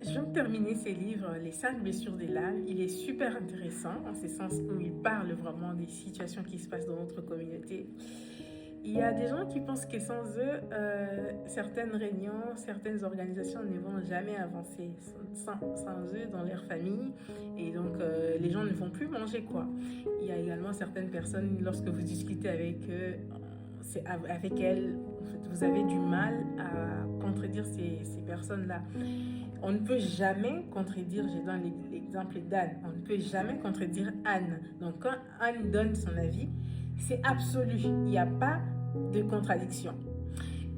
Je viens de terminer ces livres, Les 5 blessures de l'âme. Il est super intéressant en ce sens où il parle vraiment des situations qui se passent dans notre communauté. Il y a des gens qui pensent que sans eux, certaines réunions, certaines organisations ne vont jamais avancer. Sans eux, dans leur famille. Et donc, les gens ne vont plus manger, quoi. Il y a également certaines personnes, lorsque vous discutez avec eux, c'est avec elles, en fait, vous avez du mal à contredire ces personnes-là. On ne peut jamais contredire, je donne l'exemple d'Anne, on ne peut jamais contredire Anne. Donc quand Anne donne son avis, c'est absolu, il n'y a pas de contradiction.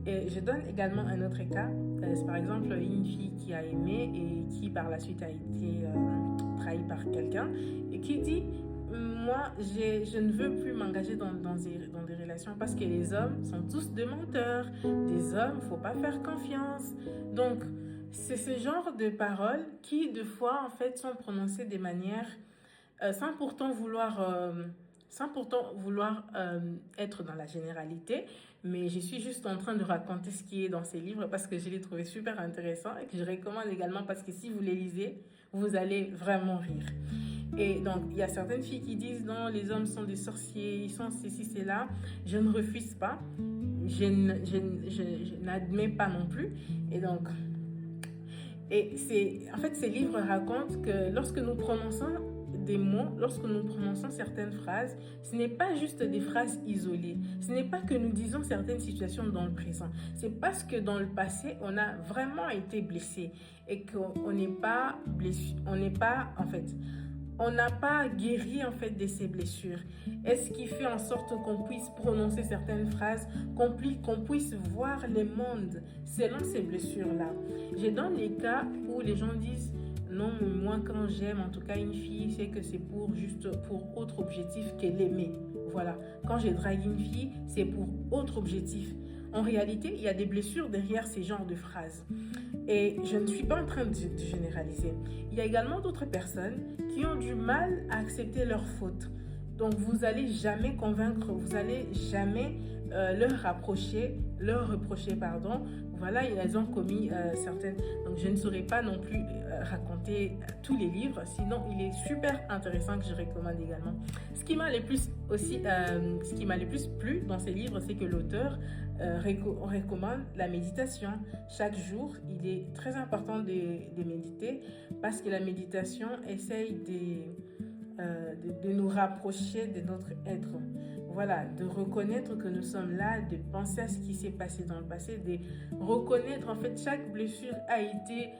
Et je donne également un autre cas, c'est par exemple une fille qui a aimé et qui par la suite a été trahie par quelqu'un et qui dit moi, je ne veux plus m'engager dans des relations parce que les hommes sont tous des menteurs. Des hommes, il ne faut pas faire confiance. Donc, c'est ce genre de paroles qui, de fois, en fait, sont prononcées de manière sans pourtant vouloir être dans la généralité, mais je suis juste en train de raconter ce qui est dans ces livres parce que je les trouvés super intéressants et que je recommande également parce que si vous les lisez, vous allez vraiment rire. Et donc, il y a certaines filles qui disent non, les hommes sont des sorciers, ils sont ceci, cela. Je ne refuse pas, je n'admets pas non plus. Et donc, en fait, ces livres racontent que lorsque nous prononçons des mots, lorsque nous prononçons certaines phrases, ce n'est pas juste des phrases isolées. Ce n'est pas que nous disons certaines situations dans le présent. C'est parce que dans le passé, on a vraiment été blessé et qu'on n'est pas blessé, on n'a pas guéri en fait de ces blessures. Et ce qui fait en sorte qu'on puisse prononcer certaines phrases, qu'on puisse voir le monde selon ces blessures-là. J'ai dans les cas où les gens disent non, moi quand j'aime en tout cas une fille, c'est que c'est pour autre objectif que l'aimer. Voilà, quand j'ai dragué une fille, c'est pour autre objectif. En réalité, il y a des blessures derrière ces genres de phrases. Et je ne suis pas en train de généraliser. Il y a également d'autres personnes qui ont du mal à accepter leurs fautes. Donc vous allez jamais convaincre, vous allez jamais leur reprocher, pardon. Voilà, elles ont commis certaines. Donc je ne saurais pas non plus raconter tous les livres, sinon il est super intéressant que je recommande également. Ce qui m'a le plus plu dans ces livres, c'est que l'auteur recommande la méditation. Chaque jour, il est très important de méditer parce que la méditation essaye de nous rapprocher de notre être. Voilà, de reconnaître que nous sommes là, de penser à ce qui s'est passé dans le passé, de reconnaître en fait chaque blessure a été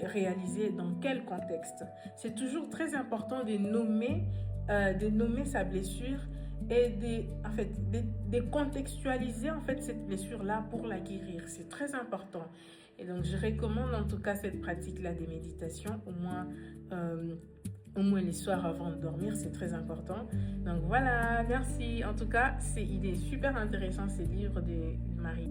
réalisée dans quel contexte. C'est toujours très important de nommer sa blessure et de contextualiser en fait cette blessure-là pour la guérir. C'est très important. Et donc, je recommande en tout cas cette pratique-là des méditations, au moins les soirs avant de dormir, c'est très important. Donc voilà, merci. En tout cas, il est super intéressant ces livres de Marie.